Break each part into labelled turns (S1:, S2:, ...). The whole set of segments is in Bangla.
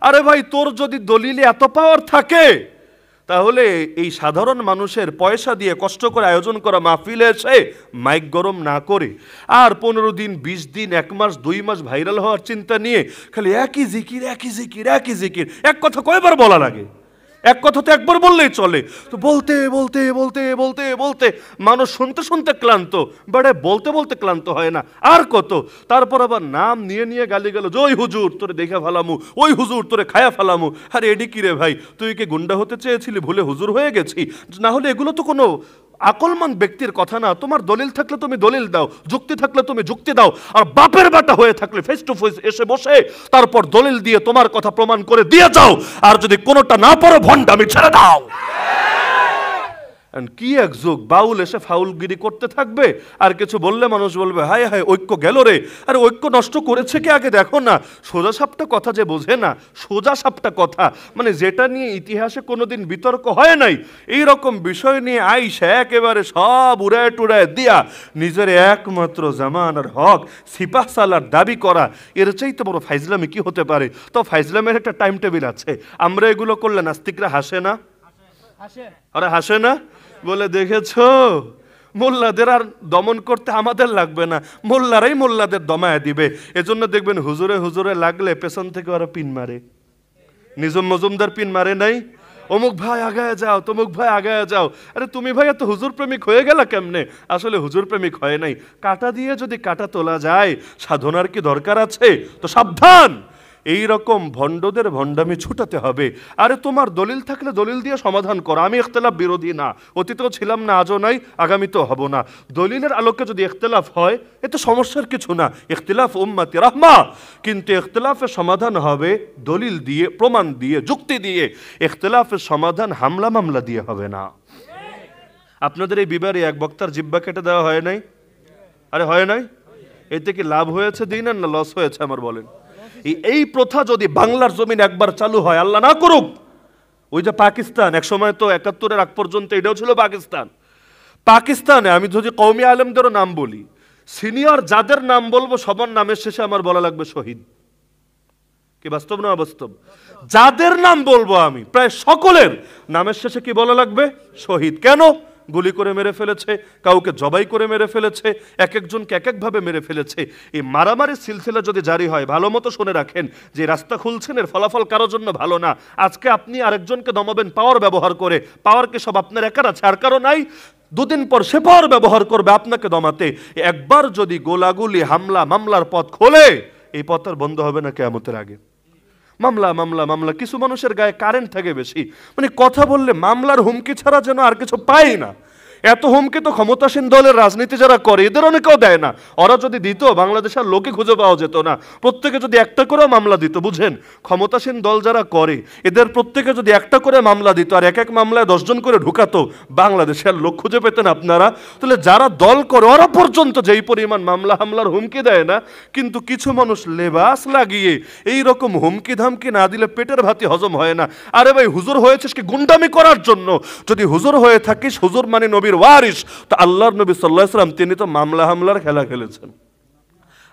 S1: আরে ভাই, তোর যদি দলিলে এত পাওয়ার থাকে তাহলে এই সাধারণ মানুষের পয়সা দিয়ে কষ্ট করে আয়োজন করা মাহফিলে এসে মাইক গরম না করে আর 15 দিন 20 দিন 1 মাস 2 মাস ভাইরাল হওয়ার চিন্তা নিয়ে খালি একই জিকির একই জিকির একই জিকির, এক কথা কয়বার বলা লাগে? এক কথা তো একবার বললেই চলে, তো বলতে বলতে বলতে বলতে বলতে মানুষ শুনতে শুনতে ক্লান্ত, বাড়ে বলতে বলতে ক্লান্ত হয় না আর কত। তারপর আবার নাম নিয়ে নিয়ে গালি গেল, ওই হুজুর তোরে দেখে ফেলামু, ওই হুজুর তোরে খায়া ফেলামু। আরে এডি কি রে ভাই, তুই কি গুন্ডা হতে চেয়েছিলি, ভুলে হুজুর হয়ে গেছি? না হলে এগুলো তো কোনো আকলমান ব্যক্তির কথা না। তোমার দলিল থাকলে তুমি দলিল দাও, যুক্তি থাকলে তুমি যুক্তি দাও, আর বাপের বাটা হয়ে থাকলে ফেস টু ফেস এসে বসে তারপর দলিল দিয়ে তোমার কথা প্রমাণ করে দিয়ে যাও। আর যদি কোনোটা না পারো ভণ্ডামি ছেড়ে দাও। কি এক যুগ, বাউল এসে ফাউলগিরি করতে থাকবে, আর কিছু বললে মানুষ বলবে হায় হায় ঐক্য গেল রে। আরে ঐক্য নষ্ট করেছে কি আগে দেখো না। সোজা সাপটা কথা যে বোঝে না, সোজা সাপটা কথা মানে যেটা নিয়ে ইতিহাসে কোনোদিন বিতর্ক হয় নাই, এই রকম বিষয় নিয়ে আইসা একেবারে সব উড়ায় টুড়ায় দিয়া নিজের একমাত্র জামানার হক সিপাহ সালার দাবি করা, এর চাইতে বড় ফাইজলামি কি হতে পারে? তো ফাইজলামের একটা টাইম টেবিল আছে। আমরা এগুলো করলে নাস্তিকরা হাসে না? আরে হাসে না? বলে দেখেছো, মোল্লাদের আর দমন করতে আমাদের লাগবে না, মোল্লারাই মোল্লাদের দমায় দিবে। এজন্য দেখবেন হুজুরে হুজুরে লাগলে পেছন থেকে ওরা পিন মারে। নিজম মজুমদার পিন মারে নাই? অমুক ভাই আগায় যাও, তমুক ভাই আগায় যাও। আরে তুমি ভাই এত হুজুর প্রেমিক হয়ে গেলা কেমনে? আসলে হুজুর প্রেমিক হয় নাই। কাটা দিয়ে যদি কাটা তোলা যায়, সাধনার কি দরকার আছে? তো সাবধান, এই রকম ভণ্ডদের ভণ্ডামি ছুটাতে হবে। আরে তোমার দলিল থাকলে দলিল দিয়ে সমাধান করো। আমি ইখতিলাফ বিরোধী না, অতীতেও ছিলাম না, আজও নাই, আগামীতেও হব না। দলিলের আলোকে যদি ইখতিলাফ হয় এতে সমস্যার কিছু না, ইখতিলাফ উম্মতি রাহমা। কিন্তু ইখতিলাফের সমাধান হবে দলিল দিয়ে, প্রমাণ দিয়ে, যুক্তি দিয়ে। ইখতিলাফের সমাধান হামলা মামলা দিয়ে হবে না। আপনাদের এই বিবারে এক বক্তার জিব্বা কেটে দেওয়া হয় নাই? আরে হয় নাই? এতে কি লাভ হয়েছে দিন না লস হয়েছে আমার বলেন? এই প্রথা যদি বাংলার জমিন একবার চালু হয়, আল্লাহ না করুক, ওই যে পাকিস্তান, এক সময় তো 71-এর আগ পর্যন্ত এটাও ছিল পাকিস্তান। পাকিস্তানে আমি যদি কওমি আলেমদেরও নাম বলি, সিনিয়র যাদের নাম বলবো সবার নামের শেষে আমার বলা লাগবে শহীদ। কি বাস্তব না অবাস্তব? যাদের নাম বলবো আমি প্রায় সকলের নামের শেষে কি বলা লাগবে? শহীদ। কেন? গুলি করে মেরে ফেলেছে, কাউকে জবাই করে মেরে ফেলেছে, এক একজনকে এক একভাবে মেরে ফেলেছে। এই মারামারির সিলসিলা যদি জারি হয়, ভালো মতো শুনে রাখেন, যে রাস্তা খুলছেন এর ফলাফল কারোর জন্য ভালো না। আজকে আপনি আরেকজনকে দমাবেন পাওয়ার ব্যবহার করে, পাওয়ার কি সব আপনার একার আছে? আর কারো নাই? দুদিন পর সে পাওয়ার ব্যবহার করবে আপনাকে দমাতে। একবার যদি গোলাগুলি হামলা মামলার পথ খোলে, এই পথ আর বন্ধ হবে না কিয়ামতের আগে। মামলা মামলা মামলা, কিছু মানুষের গায়ে কারেন্ট থাকে বেশি, মানে কথা বললে মামলার হুমকি ছাড়া যেন আর কিছু পাই না। এত হুমকি তো ক্ষমতাসীন দলের রাজনীতি যারা করে এদের অনেকেও দেয় না। ওরা যদি দিত বাংলাদেশের লোকে খুঁজে পাওয়া যেত না। প্রত্যেকে যদি একটা করে মামলা দিত, বুঝেন, ক্ষমতাসীন দল যারা করে এদের প্রত্যেকে যদি একটা করে মামলা দিত আর এক এক মামলায় 10 জন করে ঢুকাতো, বাংলাদেশের লোক খুঁজে পেতেন আপনারা? তাহলে যারা দল করে ওরা পর্যন্ত যেই পরিমাণ মামলা হামলার হুমকি দেয় না, কিন্তু কিছু মানুষ লেবাস লাগিয়ে এই রকম হুমকি ধামকি না দিলে পেটের ভাতি হজম হয় না। আরে ভাই, হুজুর হয়েছিস কি গুন্ডামি করার জন্য? যদি হুজুর হয়ে থাকিস, হুজুর মানে নবীর ওয়ারিস, তো আল্লাহর নবী সাল্লাল্লাহু আলাইহি ওয়াসাল্লাম তিনি তো মামলা হামলার খেলা খেলেছেন।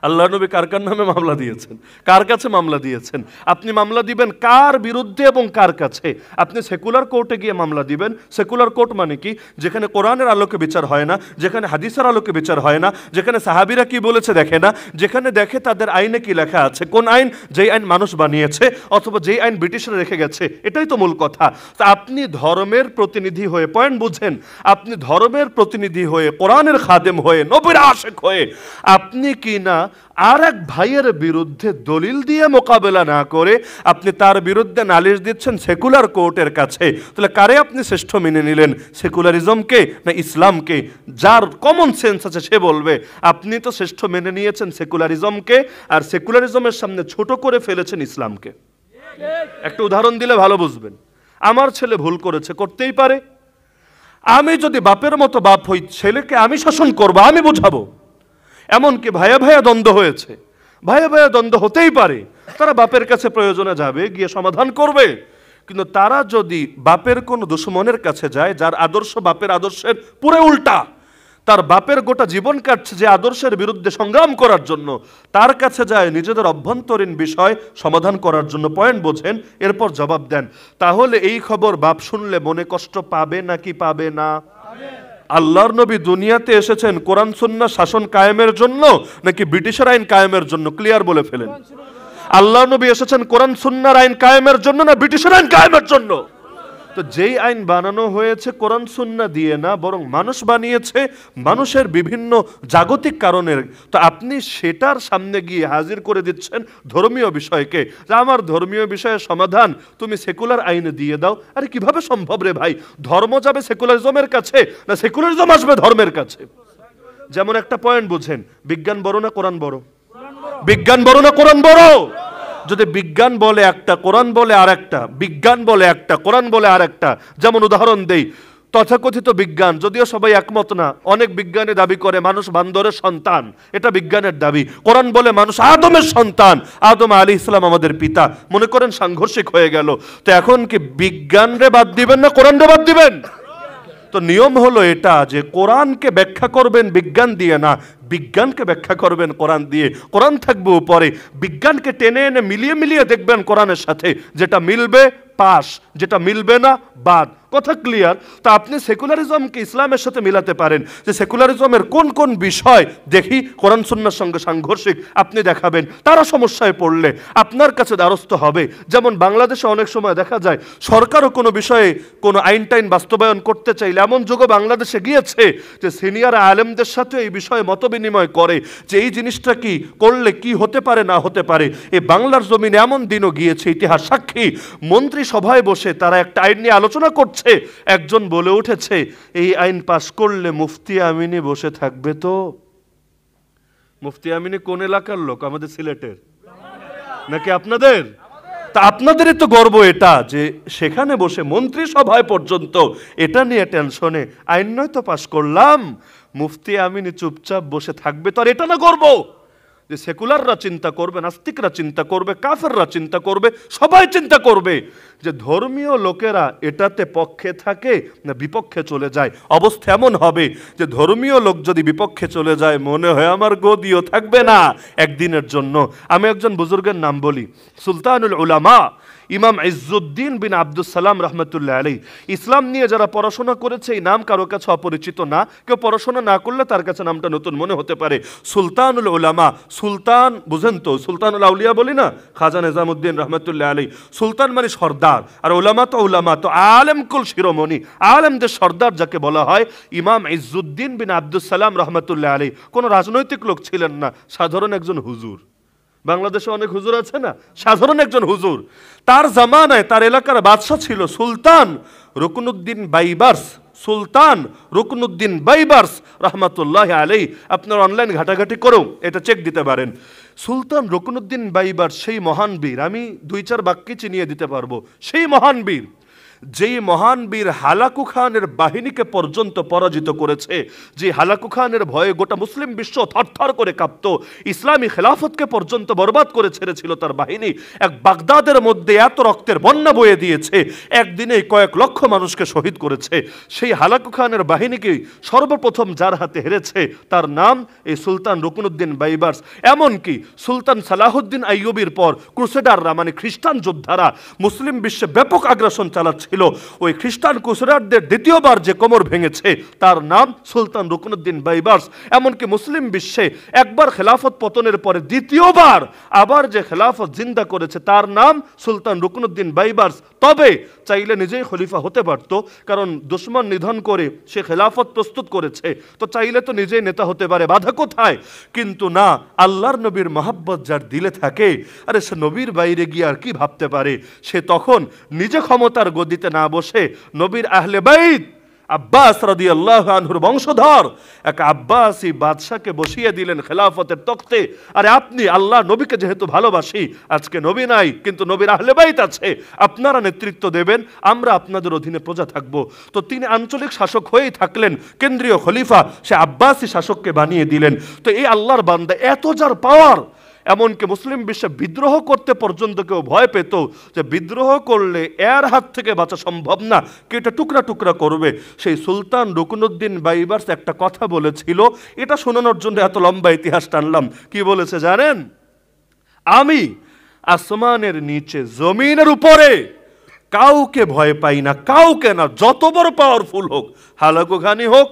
S1: আল্লাহর নবী কার কার নামে মামলা দিয়েছেন, কার কাছে মামলা দিয়েছেন? আপনি মামলা দিবেন কার বিরুদ্ধে এবং কার কাছে? আপনি সেকুলার কোর্টে গিয়ে মামলা দিবেন। সেকুলার কোর্ট মানে কি? যেখানে কোরআনের আলোকে বিচার হয় না, যেখানে হাদিসের আলোকে বিচার হয় না, যেখানে সাহাবীরা কি বলেছে দেখে না, যেখানে দেখে তাদের আইনে কি লেখা আছে, কোন আইন, যেই আইন মানুষ বানিয়েছে অথবা যেই আইন ব্রিটিশরা রেখে গেছে, এটাই তো মূল কথা। তা আপনি ধর্মের প্রতিনিধি হয়ে, পয়েন্ট বুঝেন, আপনি ধর্মের প্রতিনিধি হয়ে, কোরআনের খাদেম হয়ে, নবীর আশিক হয়ে আপনি কি না আর এক ভাইয়ের বিরুদ্ধে দলিল দিয়ে মোকাবেলা না করে আপনি তার বিরুদ্ধে নালিশ দিচ্ছেন সেকুলার কোর্টের কাছে? তাহলে কারে আপনি শ্রেষ্ঠ মেনে নিলেন, সেকুলারিজমকে না ইসলামকে? যার কমন সেন্স আছে সে বলবে আপনি তো শ্রেষ্ঠ মেনে নিয়েছেন সেকুলারিজমকে, আর সেকুলারিজমের সামনে ছোট করে ফেলেছেন ইসলামকে। একটা উদাহরণ দিলে ভালো বুঝবেন। আমার ছেলে ভুল করেছে, করতেই পারে। আমি যদি বাপের মতো বাপ হই, ছেলেকে আমি শাসন করবো, আমি বুঝাবো। এমনকি ভাইয়া ভাইয়া দ্বন্দ্ব হয়েছে, ভাইয়া ভাইয়া দ্বন্দ্ব হতেই পারে, তারা বাপের কাছে প্রয়োজনে যাবে, গিয়ে সমাধান করবে। কিন্তু তারা যদি বাপের কোনো দুশমনের কাছে যায়, যার আদর্শ বাপের আদর্শের পুরো উল্টা, তার বাপের গোটা জীবন কাটছে যে আদর্শের বিরুদ্ধে সংগ্রাম করার জন্য, তার কাছে যায় নিজেদের অভ্যন্তরীণ বিষয় সমাধান করার জন্য। পয়েন্ট বোঝেন, এরপর জবাব দেন। তাহলে এই খবর বাপ শুনলে মনে কষ্ট পাবে নাকি পাবে না? আল্লাহর নবী দুনিয়াতে এসেছেন কোরআন সুন্নাহ শাসন কায়েমের জন্য নাকি ব্রিটিশের আইন কায়েমের জন্য? ক্লিয়ার বলে ফেলেন। আল্লাহর নবী এসেছেন কোরআন সুন্নাহর আইন কায়েমের জন্য না ব্রিটিশের আইন কায়েমের জন্য? তো যেই আইন বানানো হয়েছে কোরআন সুন্নাহ দিয়ে না, বরং মানুষ বানিয়েছে মানুষের বিভিন্ন জাগতিক কারণের, তো আপনি সেটার সামনে গিয়ে হাজির করে দিচ্ছেন ধর্মীয় বিষয়কে, যে আমার ধর্মীয় বিষয়ের সমাধান তুমি সেকুলার আইনে দিয়ে দাও। আরে কিভাবে সম্ভব রে ভাই? ধর্ম যাবে সেকুলারিজমের কাছে না সেকুলারিজম আসবে ধর্মের কাছে? যেমন একটা পয়েন্ট বুঝেন, বিজ্ঞান বড় না কোরআন বড়? বিজ্ঞান বড় না কোরআন বড়? যদি বিজ্ঞান বলে একটা, কোরআন বলে আর একটা, বিজ্ঞান বলে একটা, কোরআন বলে আর একটা, যেমন উদাহরণ দেই, তথাকথিত বিজ্ঞান, যদিও সবাই একমত না, অনেক বিজ্ঞানী দাবি করে মানুষ বান্দরের সন্তান, এটা বিজ্ঞানের দাবি। কোরআন বলে মানুষ আদমের সন্তান, আদম আলাইহিস সালাম আমাদের পিতা। মনে করেন সাংঘর্ষিক হয়ে গেল, তো এখন কি বিজ্ঞান রে বাদ দিবেন না কোরআন রে বাদ দিবেন? তো নিয়ম হলো এটা যে কোরআনকে ব্যাখ্যা করবেন বিজ্ঞান দিয়ে না, বিজ্ঞানকে ব্যাখ্যা করবেন কোরআন দিয়ে। কোরআন থাকবে উপরে, বিজ্ঞানকে টেনে এনে মিলিয়ে মিলিয়ে দেখবেন কোরআনের সাথে, যেটা মিলবে পাস, যেটা মিলবে না বাদ। কথা ক্লিয়ার? তো আপনি সেকুলারিজমকে ইসলামের সাথে মিলাতে পারেন, যে সেকুলারিজমের কোন কোন বিষয় দেখি কোরআন সুন্নাহর সঙ্গে সাংঘর্ষিক, আপনি দেখাবেন। তারা সমস্যায় পড়লে আপনার কাছে দ্বারস্থ হবে। যেমন বাংলাদেশে অনেক সময় দেখা যায় সরকারও কোনো বিষয়ে কোনো আইন টাইন বাস্তবায়ন করতে চাইলে, এমন যুগও বাংলাদেশে গিয়েছে যে সিনিয়র আলেমদের সাথে এই বিষয়ে মত বিনিময় করে যে এই জিনিসটা কি করলে কি হতে পারে না হতে পারে। এই বাংলার জমিনে এমন দিনও গিয়েছে, ইতিহাস সাক্ষী, মন্ত্রী সভায় বসে তারা একটা আইন নিয়ে আলোচনা করছে, একজন বলে উঠেছে এই আইন পাশ করলে মুফতি আমিনী বসে থাকবে। তো মুফতি আমিনী কোন এলাকার লোক? আমাদের সিলেটের নাকি আপনাদের? তা আপনাদেরই তো গর্ব এটা যে সেখানে বসে মন্ত্রী সভায় পর্যন্ত এটা নিয়ে টেনশনে, আইন নয় তো পাশ করলাম, মুফতি আমিনী চুপচাপ বসে থাকবে। তো আর এটা না গর্ব যে সেকুলাররা চিন্তা করবে, নাস্তিকরা চিন্তা করবে, কাফেররা চিন্তা করবে, সবাই চিন্তা করবে যে ধর্মীয় লোকেরা এটাতে পক্ষে থাকে না বিপক্ষে চলে যায়। অবস্থা এমন হবে যে ধর্মীয় লোক যদি বিপক্ষে চলে যায়, মনে হয় আমার গদিও থাকবে না একদিনের জন্য। আমি একজন বুজুর্গের নাম বলি, সুলতানুল উলামা ইমাম ইজ্জুদ্দিন বিন আব্দুস সালাম রহমতুল্লাহ আলাইহি। ইসলাম নিয়ে যারা পড়াশোনা করেছে এই নাম কারো কাছে অপরিচিত না, কেউ পড়াশোনা না করলে তার কাছে নামটা নতুন মনে হতে পারে। সুলতানুল উলামা, সুলতান বুঝেন তো, সুলতানুল আউলিয়া বলি না, খাজা নিজামুদ্দিন রহমতুল্লাহ আলাইহি। সুলতান মানে সর্দার, আর উলামা তো আলেম কুল শিরোমণি, আলেমদের সর্দার যাকে বলা হয়। ইমাম ইজ্জুদ্দিন বিন আব্দুস সালাম রহমতুল্লাহ আলাইহি কোনো রাজনৈতিক লোক ছিলেন না, সাধারণ একজন হুজুর। বাংলাদেশে অনেক হুজুর আছে না, সাধারণ একজন হুজুর। তার জামানায় তার এলাকার বাদশা ছিল সুলতান রুকনুদ্দিন বাইবার্স, সুলতান রুকনুদ্দিন বাইবার্স রহমতুল্লাহ আলাইহি। আপনার অনলাইন ঘাটাঘাটি করেও এটা চেক দিতে পারেন। সুলতান রুকনুদ্দিন বাইবার্স সেই মহান বীর, আমি 2-4 বাক্যে চিনিয়ে দিতে পারবো। সেই মহান বীর, যেই মহান বীর হালাকু খানের বাহিনীকে পর্যন্ত পরাজিত করেছে, যে হালাকু খানের ভয়ে গোটা মুসলিম বিশ্ব থরথর করে কাঁপত, ইসলামী খেলাফতকে পর্যন্ত বরবাদ করে ছেড়েছিল তার বাহিনী। এক বাগদাদের মধ্যে এত রক্তের বন্যা বয়ে দিয়েছে, একদিনে কয়েক লক্ষ মানুষকে শহীদ করেছে। সেই হালাকু খানের বাহিনীকে সর্বপ্রথম যার হাতে হেরেছে তার নাম এই সুলতান রুকনুদ্দিন বাইবার্স। এমনকি সুলতান সালাহুদ্দিন আইয়ুবীর পর ক্রুসেডাররা মানে খ্রিস্টান যোদ্ধারা মুসলিম বিশ্বে ব্যাপক আগ্রাসন চালাচ্ছে ছিল। ওই খ্রিস্টান ক্রুসেডারদের দ্বিতীয়বার যে কোমর ভেঙেছে তার নাম সুলতান রুকনুদ্দিন বাইবার্স। এমনকি মুসলিম বিশ্বে একবার খেলাফত পতনের পরে দ্বিতীয়বার আবার যে খেলাফত জিন্দা করেছে তার নাম সুলতান রুকনুদ্দিন বাইবার্স। তবে চাইলে নিজেই খলিফা হতে পারত, কারণ দুশমন নিধন করে সে খেলাফত প্রস্তুত করেছে, তো চাইলে তো নিজেই নেতা হতে পারে, বাধা কোথায়? কিন্তু না, আল্লাহর নবীর মহব্বত যার দিলে থাকে, আরে সে নবীর বাইরে গিয়ে আর কি ভাবতে পারে? সে তখন নিজে ক্ষমতার গদিতে না বসে নবীর আহলে বাইত আব্বাস রাদিয়াল্লাহু আনহুর বংশধর এক আব্বাসী বাদশাকে বসিয়ে দিলেন খেলাফতের তখতে। আরে আপনি আল্লাহ নবীকে যেহেতু ভালোবাসি, আজকে নবী নাই কিন্তু নবীর আহলে বাইত আছে, আপনারা নেতৃত্ব দেবেন, আমরা আপনাদের অধীনে প্রজা থাকব। তো তিনি আঞ্চলিক শাসক হয়েই থাকলেন, কেন্দ্রীয় খলিফা সে আব্বাসী শাসককে বানিয়ে দিলেন। তো এই আল্লাহর বান্দা এত যার পাওয়ার, এমনকি মুসলিম বিশ্বে বিদ্রোহ করতে পর্যন্ত কেউ ভয় পেত যে বিদ্রোহ করলে এর হাত থেকে বাঁচা সম্ভব না, কেটে টুকরা টুকরা করবে। সেই সুলতান রুকনুদ্দিন বাইবার্স একটা কথা বলেছিল, এটা শোনানোর জন্য এত লম্বা ইতিহাস টানলাম। কি বলেছে জানেন? আমি আসমানের নিচে জমিনের উপরে কাউকে ভয় পাই না, কাউকে না, যত বড় পাওয়ারফুল হোক, হালাকু খানি হোক,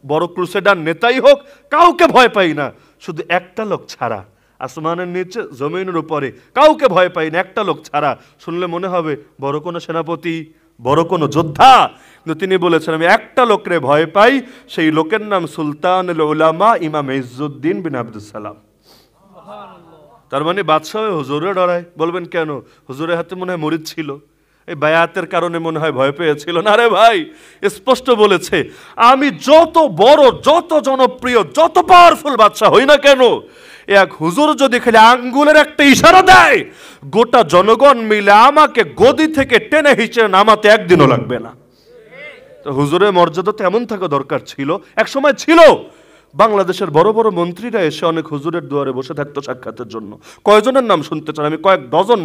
S1: বড় ক্রুসেডার নেতাই হোক, কাউকে ভয় পাই না, শুধু একটা লোক ছাড়া। আসমানের নিচে জমিনের উপরে কাউকে ভয় পাই না, একটা লোক ছাড়া। শুনলে মনে হবে বড় কোনো সেনাপতি, বড় কোনো যোদ্ধা, কিন্তু তিনি বলেছেন আমি একটা লোকরে ভয় পাই, সেই লোকের নাম সুলতানুল উলামা ইমাম ইজ্জুদ্দিন বিন আব্দুস সালাম। তার মানে বাদশাহ হুজুরে ডরায়। বলবেন কেন? হুজুরের হাতে মনে হয় মরিদ ছিল, এই বায়াতের কারণে মনে হয় ভয় পেয়েছিল। না রে ভাই, স্পষ্ট বলেছে আমি যত বড়, যত জনপ্রিয়, যত পাওয়ারফুল বাদশাহ হই না কেন, এক হুজুর যদি খালি আঙ্গুলের একটা ইশারা দেয়, গোটা জনগণ মিলে আমাকে গদি থেকে টেনে হিচড়ে নামাতে একদিনও লাগবে না। তো হুজুরের মর্যাদা তো এমন থাকা দরকার ছিল, এক সময় ছিল। বাংলাদেশের বড় বড় মন্ত্রীরা এসে অনেক হুজুরের দুয়ারে বসে থাকতো সাক্ষাতের জন্য। কয়জনের নাম শুনতে চান? আমি কয়েক ডজন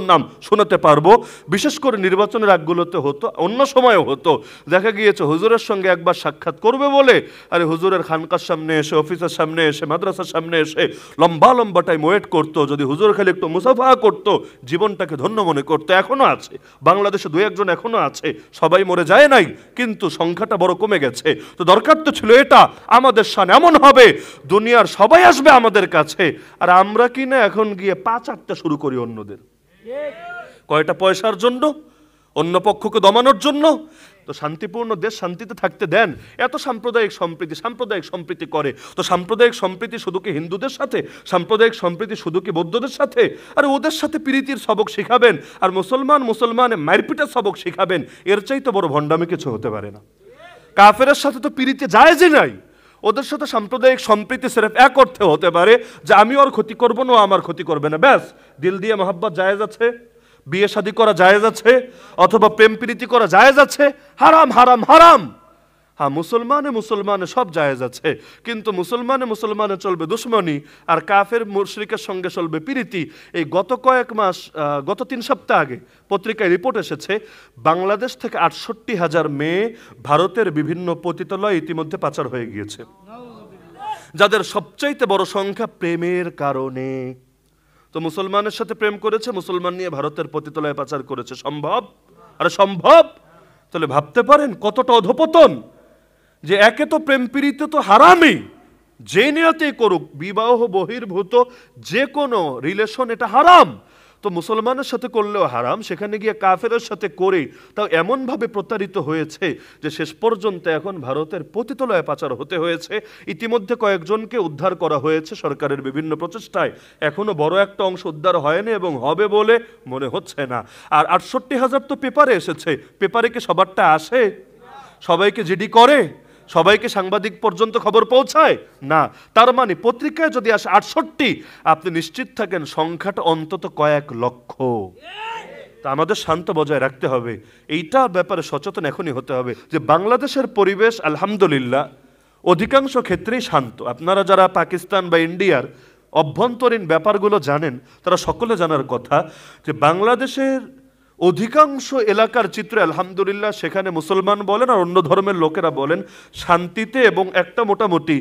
S1: নাম শোনাতে পারবো। বিশেষ করে নির্বাচনের আগগুলোতে হতো, অন্য সময়ও হতো। দেখা গিয়েছে হুজুরের সঙ্গে একবার সাক্ষাৎ করবে বলে আরে হুজুরের খানকার সামনে এসে, অফিসের সামনে এসে, মাদ্রাসার সামনে এসে লম্বা লম্বা টাইম ওয়েট করতো। যদি হুজুর খালি একটু মুসাফা করতো, জীবনটাকে ধন্য মনে করতো। এখনো আছে বাংলাদেশে, দু একজন এখনো আছে, সবাই মরে যায় নাই, কিন্তু সংখ্যাটা বড় কমে গেছে। তো দরকার তো ছিল এটা, আমাদের শান এমন হবে দুনিয়ার সবাই আসবে আমাদের কাছে, আর আমরা কি না এখন গিয়ে পা চাটতে শুরু করি অন্যদের, কয়টা পয়সার জন্য, অন্য পক্ষকে দমানোর জন্য। তো শান্তিপূর্ণ দেশ শান্তিতে থাকতে দেন। এত সাম্প্রদায়িক সম্প্রীতি করে। তো সাম্প্রদায়িক সম্প্রীতি শুধু কি হিন্দুদের সাথে? সাম্প্রদায়িক সম্প্রীতি শুধু কি বৌদ্ধদের সাথে? আর ওদের সাথে প্রীতির সবক শিখাবেন, আর মুসলমানে মারপিটের সবক শিখাবেন, এর চাইতে বড় ভণ্ডামি কিছু হতে পারে না। কাফেরের সাথে তো প্রীতি জায়েজই নাই। ওদের সাথে সাম্প্রদায়িক সম্প্রীতি সির্ফ এক অর্থে হতে পারে যে আমি ওর ক্ষতি করবো না, আমার ক্ষতি করবে না, ব্যাস। দিল দিয়ে মহব্বত জায়েজ আছে, বিয়ে শাদী করা জায়েজ আছে, অথবা প্রেম প্রীতি করা জায়েজ আছে। হারাম হারাম হারাম। হ্যাঁ, মুসলমানে সব জায়েজ আছে, কিন্তু মুসলমানে চলবে দুশ্মনী, আর কাফের মুশরিকের সঙ্গে চলবে প্রীতি। এই গত 3 সপ্তাহ আগে পত্রিকায় রিপোর্ট এসেছে, বাংলাদেশ থেকে 68,000 মেয়ে ভারতের বিভিন্ন পতিতালয়ে ইতিমধ্যে পাচার হয়ে গিয়েছে, যাদের সবচাইতে বড় সংখ্যা প্রেমের কারণে। তো মুসলমানের সাথে প্রেম করেছে, মুসলমান নিয়ে ভারতের পতিতালয়ে পাচার করেছে। সম্ভব? আরে সম্ভব। তাহলে ভাবতে পারেন কতটা অধপতন, যে একে তো প্রেম প্রীতি তো হারামই, যে নিয়তেই করুক, বিবাহ বহির্ভূত যে কোনো রিলেশন এটা হারাম। তো মুসলমানের সাথে করলেও হারাম, সেখানে গিয়ে কাফেরের সাথে করে তাও এমনভাবে প্রতারিত হয়েছে যে শেষ পর্যন্ত এখন ভারতের পতিতালয়ে পাচার হতে হয়েছে। ইতিমধ্যে কয়েকজনকে উদ্ধার করা হয়েছে সরকারের বিভিন্ন প্রচেষ্টায়, এখনো বড় একটা অংশ উদ্ধার হয়নি এবং হবে বলে মনে হচ্ছে না। আর 68,000 তো পেপারে এসেছে, পেপারে কি সবারটা আসে? সবাইকে জিডি করে? সবাইকে সাংবাদিক পর্যন্ত খবর পৌঁছায় না। তার মানে পত্রিকায় যদি আসে 68, আপনি নিশ্চিত থাকেন সংখ্যাটা অন্তত কয়েক লক্ষ। তা আমাদের শান্ত বজায় রাখতে হবে, এইটা ব্যাপারে সচেতন এখনই হতে হবে যে বাংলাদেশের পরিবেশ আলহামদুলিল্লাহ অধিকাংশ ক্ষেত্রেই শান্ত। আপনারা যারা পাকিস্তান বা ইন্ডিয়ার অভ্যন্তরীণ ব্যাপারগুলো জানেন, তারা সকলে জানার কথা যে বাংলাদেশের অধিকাংশ এলাকার চিত্র আলহামদুলিল্লাহ, সেখানে মুসলমান বলেন আর অন্য ধর্মের লোকেরা বলেন, শান্তিতে এবং একটা মোটামুটি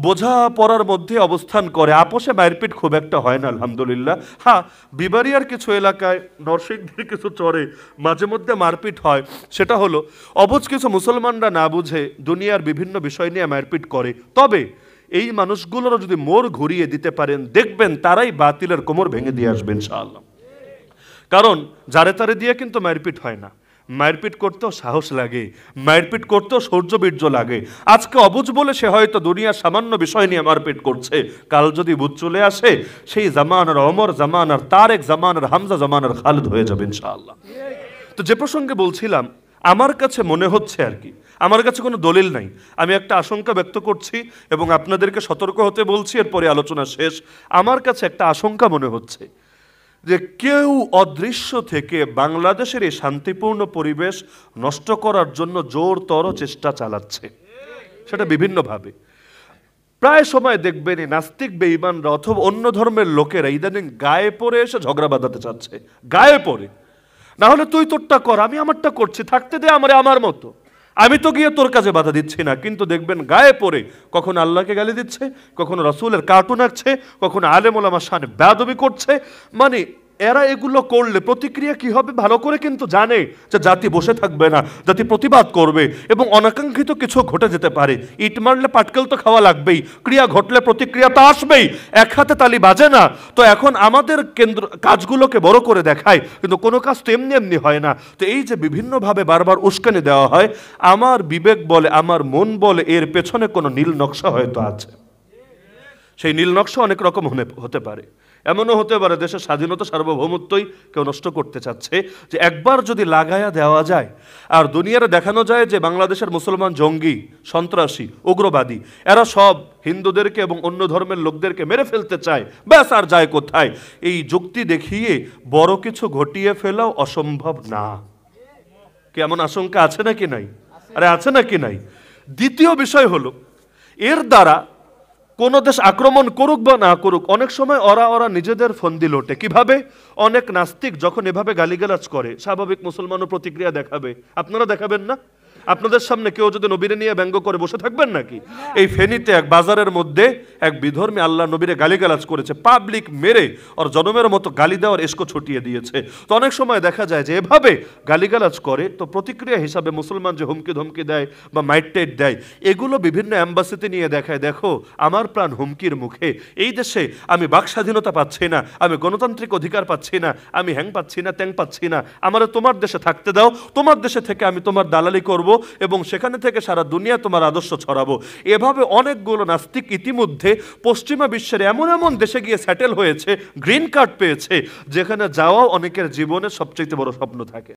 S1: বোঝাপড়ার মধ্যে অবস্থান করে। আপোষে মারপিট খুব একটা হয় না আলহামদুলিল্লাহ। হ্যাঁ, বিবারিয়ার কিছু এলাকায়, নরসিংদীর কিছু চরে মাঝে মধ্যে মারপিট হয়। সেটা হলো অবুঝ কিছু মুসলমানরা না বুঝে দুনিয়ার বিভিন্ন বিষয় নিয়ে মারপিট করে। তবে এই মানুষগুলোরও যদি মোড় ঘুরিয়ে দিতে পারেন, দেখবেন তারাই বাতিলের কোমর ভেঙে দিয়ে আসবেন ইনশাআল্লাহ। কারণ যারে তারে দিয়ে কিন্তু মারপিট হয় না, মারপিট করতেও সাহস লাগে, মারপিট করতেও শৌর্য বীর্য লাগে। আজকে অবুঝ বলে সে হয়তো দুনিয়ার সামান্য বিষয় নিয়ে মারপিট করছে, কাল যদি বুঝ চলে আসে, সেই জামানার ওমর, জামানার তারেক, জামানার হামজা, জামানার খালিদ হয়ে যাবে ইনশাআল্লাহ। তো যে প্রসঙ্গে বলছিলাম, আমার কাছে মনে হচ্ছে আর কি, আমার কাছে কোনো দলিল নাই, আমি একটা আশঙ্কা ব্যক্ত করছি এবং আপনাদেরকে সতর্ক হতে বলছি, এরপরে আলোচনা শেষ। আমার কাছে একটা আশঙ্কা মনে হচ্ছে যে কেউ অদৃশ্য থেকে বাংলাদেশের এই শান্তিপূর্ণ পরিবেশ নষ্ট করার জন্য জোরতর চেষ্টা চালাচ্ছে, সেটা বিভিন্নভাবে। প্রায় সময় দেখবেন এই নাস্তিক বেঈমানরা অথবা অন্য ধর্মের লোকেরা ইদানিং গায়ে পড়ে এসে ঝগড়া বাঁধাতে চাচ্ছে, গায়ে পড়ে। না হলে তুই তোরটা কর, আমি আমারটা করছি, থাকতে দে আমারে আমার মতো, আমি তো গিয়ে তোর কাজে বাধা দিচ্ছি না। কিন্তু দেখবেন গায়ে পড়ে কখনো আল্লাহকে গালি দিচ্ছে, কখনো রাসূলের কার্টুন আঁকছে, কখনো আলেম ওলামার শানে বেয়াদবি করছে। মানে এরা এগুলো করলে প্রতিক্রিয়া কি হবে ভালো করে কিন্তু জানে যে জাতি বসে থাকবে না, জাতি প্রতিবাদ করবে এবং অনাকাঙ্ক্ষিত কিছু ঘটে যেতে পারে। ইট মারলে পাটকেল তো খাওয়া লাগবেই, ক্রিয়া ঘটলে প্রতিক্রিয়া তো আসবেই, এক হাতে তালি বাজে না। তো এখন আমাদের কেন্দ্র কাজগুলোকে বড় করে দেখায়, কিন্তু কোনো কাজ তো এমনি এমনি হয় না। তো এই যে বিভিন্নভাবে বারবার উস্কানি দেওয়া হয়, আমার বিবেক বলে, আমার মন বলে এর পেছনে কোনো নীল নকশা হয়তো আছে। সেই নীল নকশা অনেক রকম হতে পারে। এমনও হতে পারে দেশের স্বাধীনতা সার্বভৌমত্বই কেউ নষ্ট করতে চাচ্ছে, যে একবার যদি লাগায়া দেওয়া যায় আর দুনিয়ারে দেখানো যায় যে বাংলাদেশের মুসলমান জঙ্গি, সন্ত্রাসী, উগ্রবাদী, এরা সব হিন্দুদেরকে এবং অন্য ধর্মের লোকদেরকে মেরে ফেলতে চায়, ব্যাস আর যায় কোথায়। এই যুক্তি দেখিয়ে বড় কিছু ঘটিয়ে ফেলাও অসম্ভব না। কেমন আশঙ্কা আছে নাকি নাই? আরে আছে নাকি নাই? দ্বিতীয় বিষয় হলো, এর দ্বারা কোন দেশ আক্রমণ করুক বা না করুক, অনেক সময় ওরা নিজেদের ফন্দি লোটে। কিভাবে? অনেক নাস্তিক যখন এভাবে গালিগালাজ করে, স্বাভাবিক মুসলমানও প্রতিক্রিয়া দেখাবে। আপনারা দেখাবেন না? আপনাদের সামনে কেউ যদি নবীরে নিয়ে ব্যঙ্গ করে বসে থাকবেন নাকি? এই ফেনীতে এক বাজারের মধ্যে এক বিধর্মী আল্লাহ নবীরে গালিগালাজ করেছে, পাবলিক মেরে ওর জনমের মতো গালি দেওয়ার এসকো ছুটিয়ে দিয়েছে। তো অনেক সময় দেখা যায় যে এভাবে গালিগালাজ করে, তো প্রতিক্রিয়া হিসাবে মুসলমান যে হুমকি ধমকি দেয় বা মাইট টাইট দেয়, এগুলো বিভিন্ন অ্যাম্বাসিতে নিয়ে দেখায়, দেখো আমার প্রাণ হুমকির মুখে, এই দেশে আমি বাক স্বাধীনতা পাচ্ছি না, আমি গণতান্ত্রিক অধিকার পাচ্ছি না, আমি হ্যাং পাচ্ছি না, ত্যাং পাচ্ছি না, আমারে তোমার দেশে থাকতে দাও, তোমার দেশে থেকে আমি তোমার দালালি করব এবং সেখানে থেকে সারা দুনিয়া তোমার আদর্শ ছড়াবো। এভাবে অনেকগুলো নাস্তিক ইতিমধ্যে পশ্চিমা বিশ্বের এমন এমন দেশে গিয়ে সেটেল হয়েছে, গ্রিন কার্ড পেয়েছে, যেখানে যাওয়াও অনেকের জীবনের সবচেয়ে বড় স্বপ্ন থাকে।